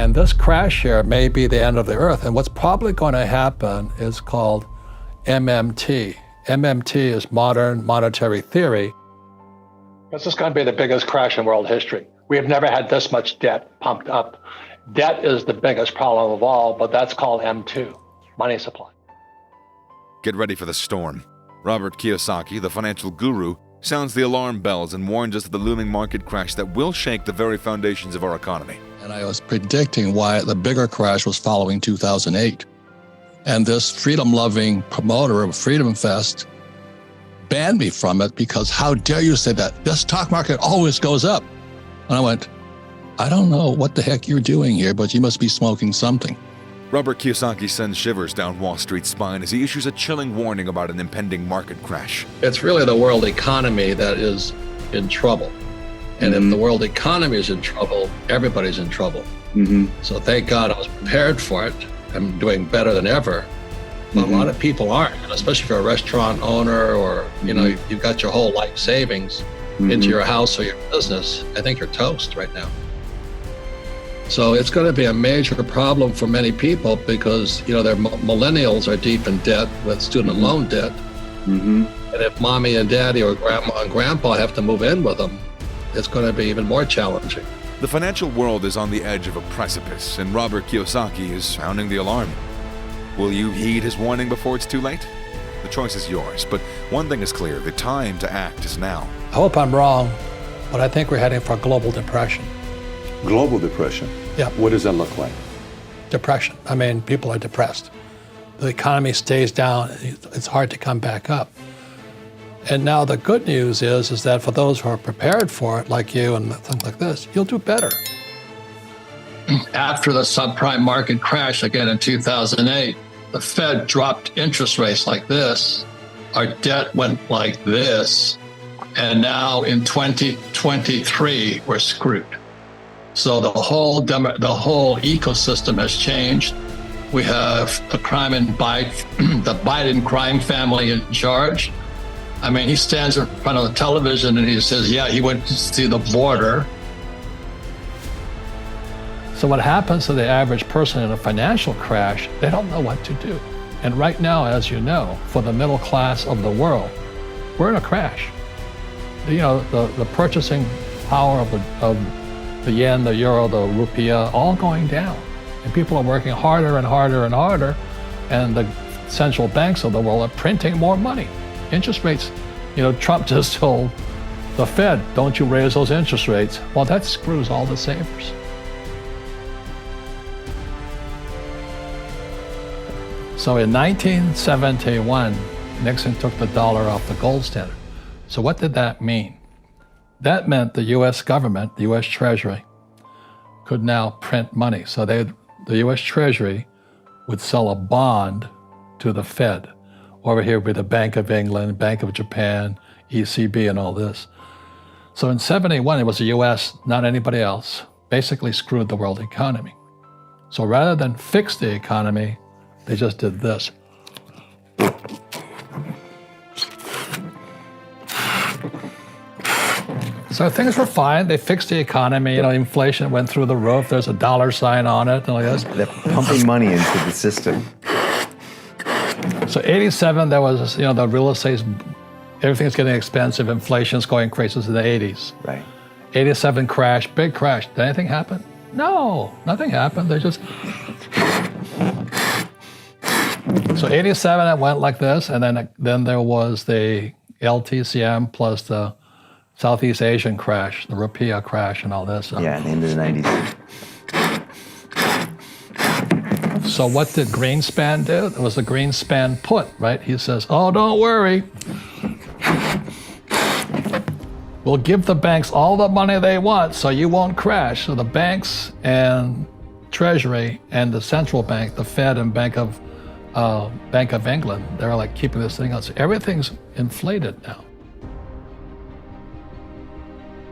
And this crash here may be the end of the earth. And what's probably going to happen is called MMT. MMT is modern monetary theory. This is going to be the biggest crash in world history. We have never had this much debt pumped up. Debt is the biggest problem of all, but that's called M2, money supply. Get ready for the storm. Robert Kiyosaki, the financial guru, sounds the alarm bells and warns us of the looming market crash that will shake the very foundations of our economy. And I was predicting why the bigger crash was following 2008. And this freedom-loving promoter of Freedom Fest banned me from it because how dare you say that? The stock market always goes up. And I went, I don't know what the heck you're doing here, but you must be smoking something. Robert Kiyosaki sends shivers down Wall Street's spine as he issues a chilling warning about an impending market crash. It's really the world economy that is in trouble. And if the world economy is in trouble, everybody's in trouble. So thank God I was prepared for it. I'm doing better than ever. But a lot of people aren't, especially if you're a restaurant owner or, you know, you've got your whole life savings into your house or your business. I think you're toast right now. So it's going to be a major problem for many people because, you know, their millennials are deep in debt with student loan debt. And if mommy and daddy or grandma and grandpa have to move in with them, it's going to be even more challenging. The financial world is on the edge of a precipice, and Robert Kiyosaki is sounding the alarm. Will you heed his warning before it's too late? The choice is yours, but one thing is clear, the time to act is now. I hope I'm wrong, but I think we're heading for a global depression. Global depression? Yeah. What does that look like? Depression. I mean, people are depressed. The economy stays down. It's hard to come back up. And now the good news is that for those who are prepared for it, like you and things like this, you'll do better. After the subprime market crash again in 2008, the Fed dropped interest rates like this. Our debt went like this. And now in 2023, we're screwed. So the whole ecosystem has changed. We have the the Biden crime family in charge. I mean, he stands in front of the television and he says, yeah, he went to see the border. So what happens to the average person in a financial crash, they don't know what to do. And right now, as you know, for the middle class of the world, we're in a crash. You know, the purchasing power of the yen, the euro, the rupiah, all going down. And people are working harder and harder and harder, and the central banks of the world are printing more money. Interest rates, you know, Trump just told the Fed, don't you raise those interest rates. Well, that screws all the savers. So in 1971, Nixon took the dollar off the gold standard. So what did that mean? That meant the US government, the US Treasury, could now print money. So the US Treasury would sell a bond to the Fed. Over here would be the Bank of England, Bank of Japan, ECB, and all this. So in 71, it was the US, not anybody else, basically screwed the world economy. So rather than fix the economy, they just did this. So things were fine. They fixed the economy. You know, inflation went through the roof. There's a dollar sign on it and like this. They're pumping money into the system. So 87, there was, you know, the real estate, everything's getting expensive. Inflation's going crazy in the 80s. Right. 87 crash, big crash. Did anything happen? No, nothing happened. They just. So 87, it went like this, and then there was the LTCM plus the Southeast Asian crash, the rupiah crash, and all this. Yeah, in the end of the 90s. So what did Greenspan do? It was the Greenspan put, right? He says, oh, don't worry. We'll give the banks all the money they want so you won't crash. So the banks and Treasury and the central bank, the Fed and Bank of England, they're like keeping this thing out. So everything's inflated now.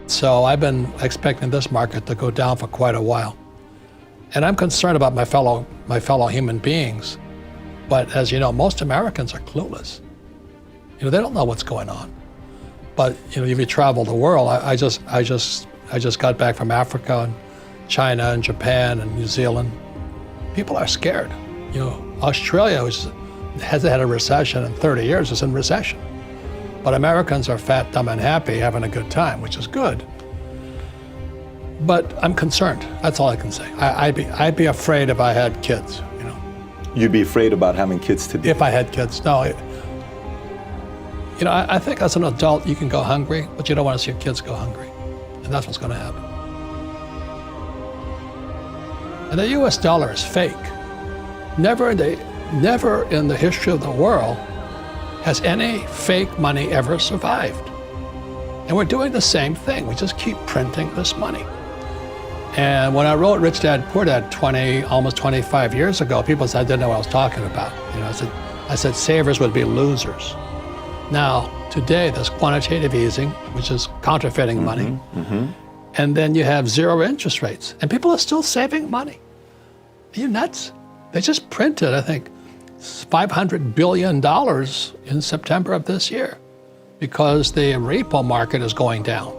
So I've been expecting this market to go down for quite a while. And I'm concerned about my fellow human beings. But as you know, most Americans are clueless. You know, they don't know what's going on. But you know, if you travel the world, I just got back from Africa, and China and Japan and New Zealand, people are scared. You know, Australia, which hasn't had a recession in 30 years, is in recession. But Americans are fat, dumb, and happy, having a good time, which is good. But I'm concerned. That's all I can say. I'd be afraid if I had kids, you know. You'd be afraid about having kids today? If I had kids, no. You know, I think as an adult, you can go hungry, but you don't want to see your kids go hungry. And that's what's going to happen. And the US dollar is fake. Never in the history of the world has any fake money ever survived. And we're doing the same thing. We just keep printing this money. And when I wrote Rich Dad, Poor Dad almost 25 years ago, people said I didn't know what I was talking about. You know, I said savers would be losers. Now, today, there's quantitative easing, which is counterfeiting money. And then you have zero interest rates. And people are still saving money. Are you nuts? They just printed, I think, $500 billion in September of this year because the repo market is going down.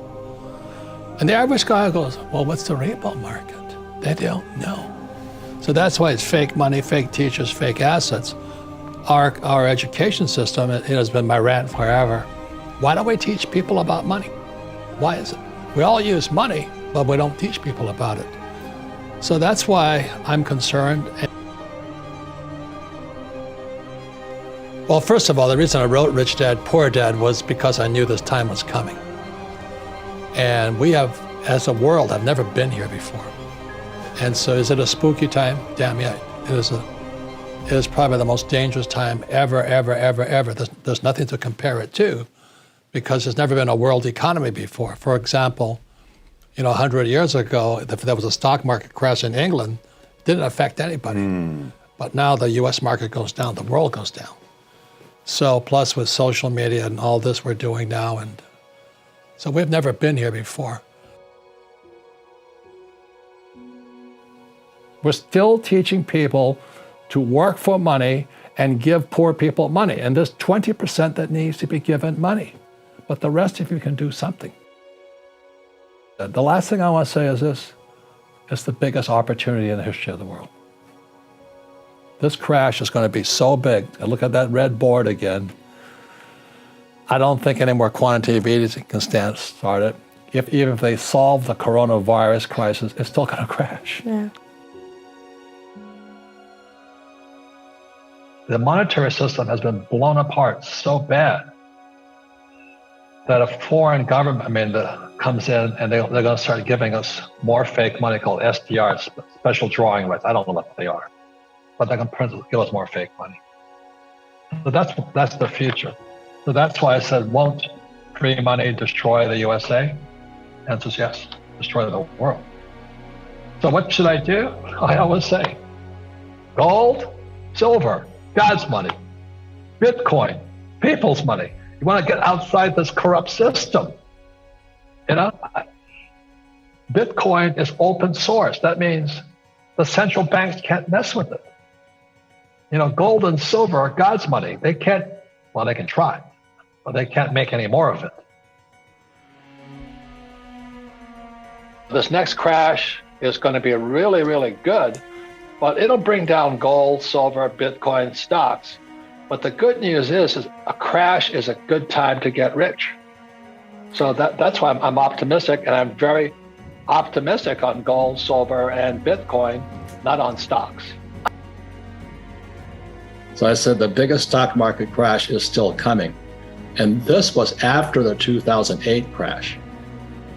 And the average guy goes, well, what's the repo market? They don't know. So that's why it's fake money, fake teachers, fake assets. Our education system, it has been my rant forever. Why don't we teach people about money? Why is it? We all use money, but we don't teach people about it. So that's why I'm concerned. Well, first of all, the reason I wrote Rich Dad, Poor Dad was because I knew this time was coming. And we have, as a world, have never been here before. And so is it a spooky time? Damn yeah, it is probably the most dangerous time ever. There's nothing to compare it to because there's never been a world economy before. For example, you know, 100 years ago, if there was a stock market crash in England, it didn't affect anybody. But now the US market goes down, the world goes down. So plus with social media and all this we're doing now, and so we've never been here before. We're still teaching people to work for money and give poor people money. And there's 20% that needs to be given money. But the rest of you can do something. The last thing I want to say is this. It's the biggest opportunity in the history of the world. This crash is going to be so big. And look at that red board again. I don't think any more quantitative easing can start it. Even if they solve the coronavirus crisis, it's still going to crash. Yeah. The monetary system has been blown apart so bad that a foreign government, comes in and they're going to start giving us more fake money called SDRs, special drawing rights. I don't know what they are, but they're going to give us more fake money. So that's the future. So that's why I said, won't free money destroy the USA? Answer is yes, destroy the world. So what should I do? I always say, gold, silver, God's money, Bitcoin, people's money. You want to get outside this corrupt system. You know, Bitcoin is open source. That means the central banks can't mess with it. You know, gold and silver are God's money. They can't, well, they can try, but they can't make any more of it. This next crash is going to be really, really good, but it'll bring down gold, silver, Bitcoin, stocks. But the good news is a crash is a good time to get rich. So that's why I'm optimistic, and I'm very optimistic on gold, silver, and Bitcoin, not on stocks. So I said the biggest stock market crash is still coming. And this was after the 2008 crash.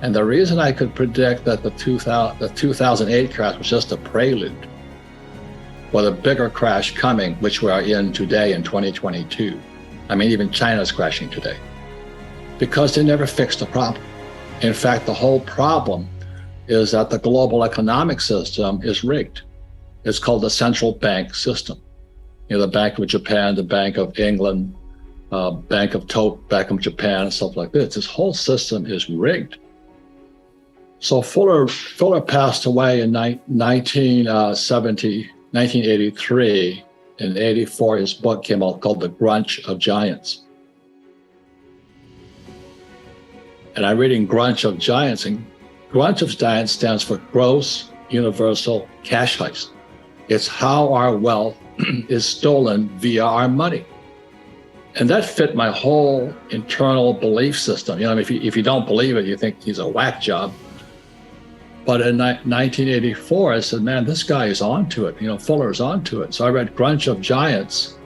And the reason I could predict that the 2008 crash was just a prelude for the bigger crash coming, which we are in today in 2022. I mean, even China's crashing today. Because they never fixed the problem. In fact, the whole problem is that the global economic system is rigged. It's called the central bank system. You know, the Bank of Japan, the Bank of England, Bank of Japan, and stuff like this. This whole system is rigged. So Fuller passed away in 1983. In 84, his book came out called The Grunch of Giants. And I'm reading Grunch of Giants, and Grunch of Giants stands for gross universal cash heist. It's how our wealth is stolen via our money. And that fit my whole internal belief system. You know, if you don't believe it, you think he's a whack job. But in 1984, I said, man, this guy is onto it. You know, Fuller's onto it. So I read Grunch of Giants,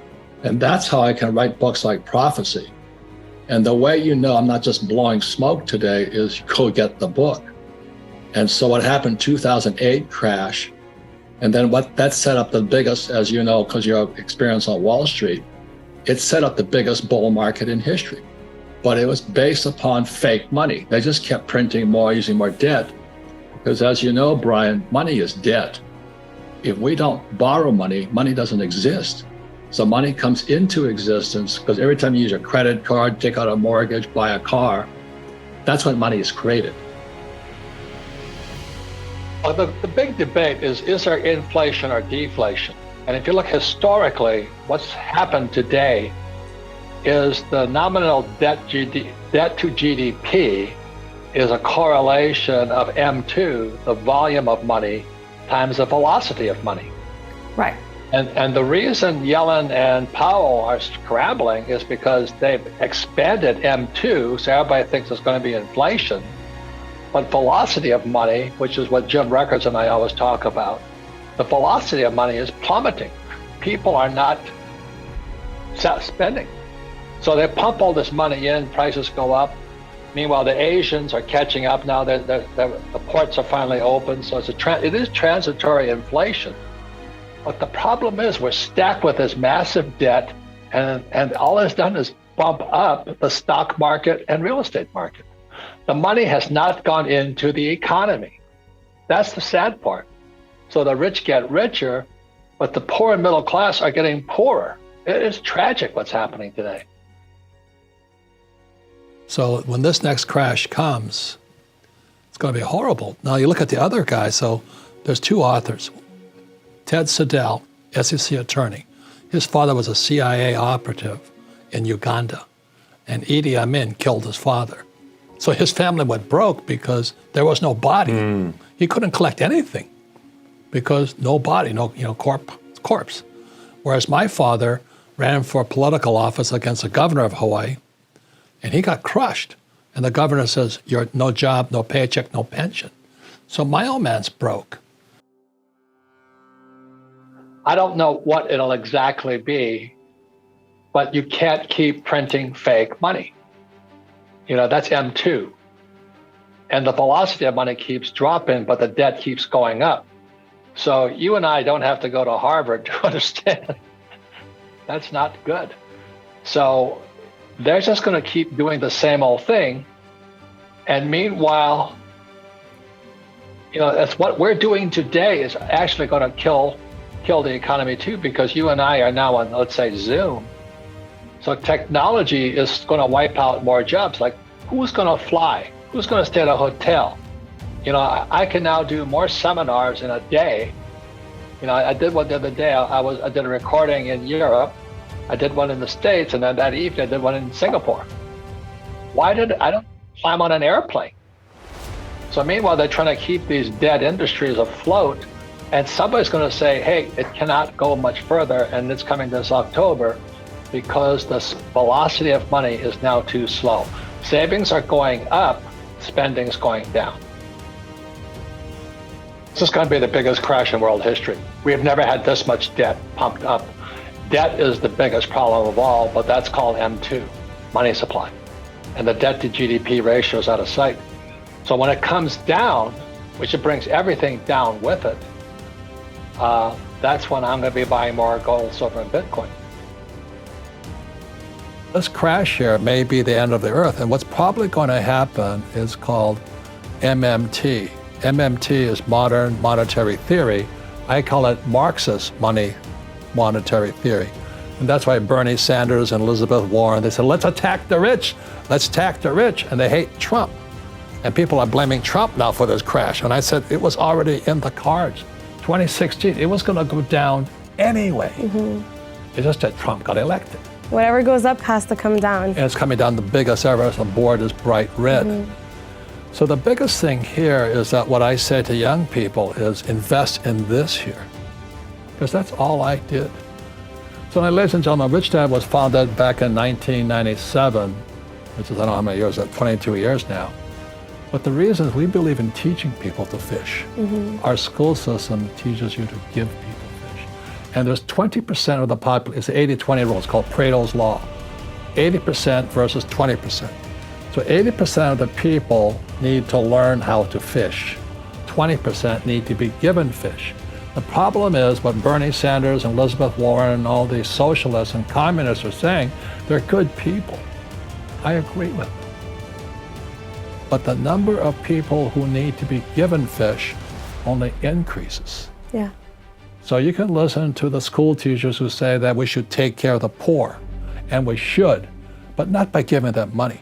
and that's how I can write books like Prophecy. And the way you know I'm not just blowing smoke today is you go get the book. And so what happened, 2008 crash, and then that set up the biggest, as you know, because your experience on Wall Street, it set up the biggest bull market in history. But it was based upon fake money. They just kept printing more, using more debt. Because as you know, Brian, money is debt. If we don't borrow money, money doesn't exist. So money comes into existence because every time you use your credit card, take out a mortgage, buy a car, that's when money is created. Well, the big debate is there inflation or deflation? And if you look historically, what's happened today is the nominal debt to GDP is a correlation of M2, the volume of money, times the velocity of money. Right. And the reason Yellen and Powell are scrambling is because they've expanded M2, so everybody thinks there's going to be inflation. But velocity of money, which is what Jim Records and I always talk about, the velocity of money is plummeting. People are not spending. So they pump all this money in, prices go up. Meanwhile, the Asians are catching up now. The ports are finally open. So it is transitory inflation. But the problem is we're stacked with this massive debt, and all it's done is bump up the stock market and real estate market. The money has not gone into the economy. That's the sad part. So the rich get richer, but the poor and middle class are getting poorer. It is tragic what's happening today. So when this next crash comes, it's going to be horrible. Now you look at the other guy. So there's two authors. Ted Siddell, SEC attorney. His father was a CIA operative in Uganda, and Idi Amin killed his father. So his family went broke because there was no body. He couldn't collect anything because no body, corpse. Whereas my father ran for political office against the governor of Hawaii, and he got crushed. And the governor says, "You're no job, no paycheck, no pension." So my old man's broke. I don't know what it'll exactly be, but you can't keep printing fake money. You know, that's M2. And the velocity of money keeps dropping, but the debt keeps going up. So you and I don't have to go to Harvard to understand that's not good. So they're just going to keep doing the same old thing. And meanwhile, you know, that's what we're doing today is actually going to kill the economy too, because you and I are now on, let's say, Zoom. So technology is going to wipe out more jobs. Like, who's going to fly? Who's going to stay at a hotel? You know, I can now do more seminars in a day. You know, I did one the other day. I did a recording in Europe. I did one in the States, and then that evening I did one in Singapore. I don't climb on an airplane? So meanwhile, they're trying to keep these dead industries afloat. And somebody's going to say, hey, it cannot go much further, and it's coming this October because the velocity of money is now too slow. Savings are going up, spending's going down. This is going to be the biggest crash in world history. We have never had this much debt pumped up. Debt is the biggest problem of all, but that's called M2, money supply. And the debt to GDP ratio is out of sight. So when it comes down, which it brings everything down with it, that's when I'm going to be buying more gold, silver, and Bitcoin. This crash here may be the end of the earth, and what's probably going to happen is called MMT. MMT is modern monetary theory. I call it Marxist monetary theory. And that's why Bernie Sanders and Elizabeth Warren, they said, let's attack the rich. Let's attack the rich. And they hate Trump. And people are blaming Trump now for this crash. And I said, it was already in the cards. 2016, it was going to go down anyway. It's just that Trump got elected. Whatever goes up has to come down. And it's coming down the biggest ever. The board is bright red. So the biggest thing here is that what I say to young people is invest in this here, because that's all I did. So, ladies and gentlemen, Rich Dad was founded back in 1997, which is, I don't know how many years, 22 years now. But the reason is we believe in teaching people to fish. Our school system teaches you to give people fish. And there's 20% of the population, it's the 80-20 rule, it's called Pareto's Law. 80% versus 20%. So 80% of the people need to learn how to fish. 20% need to be given fish. The problem is what Bernie Sanders and Elizabeth Warren and all these socialists and communists are saying, they're good people. I agree with them. But the number of people who need to be given fish only increases. Yeah. So you can listen to the school teachers who say that we should take care of the poor, and we should, but not by giving them money.